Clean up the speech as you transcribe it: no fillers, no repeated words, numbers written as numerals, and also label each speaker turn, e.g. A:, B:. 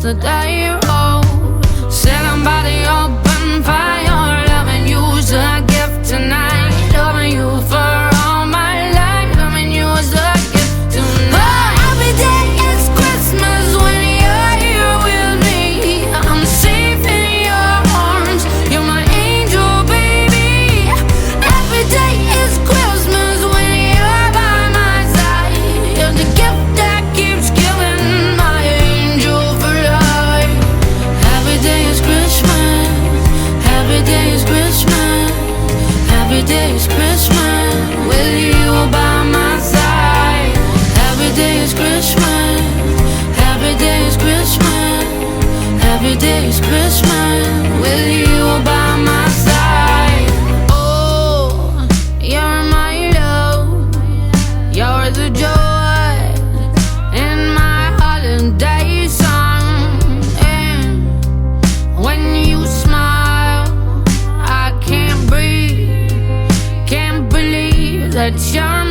A: the day old. Sitting by the open fire, loving you's a gift tonight. Loving you for all my life, loving you is a gift tonight. Oh, every day is Christmas when you're here with me. I'm safe in your arms, you're my angel, baby. Every day is Christmas when you're by my side. You're the gift that keeps giving, my angel for life. Every day is Christmas, every day is Christmas, every day is Christmas with you by my side. Every day is Christmas, every day is Christmas, every day is Christmas with you by my side. Oh, you're my love, you're the joy in my holiday song. And when you smile, I can't breathe, can't believe that you're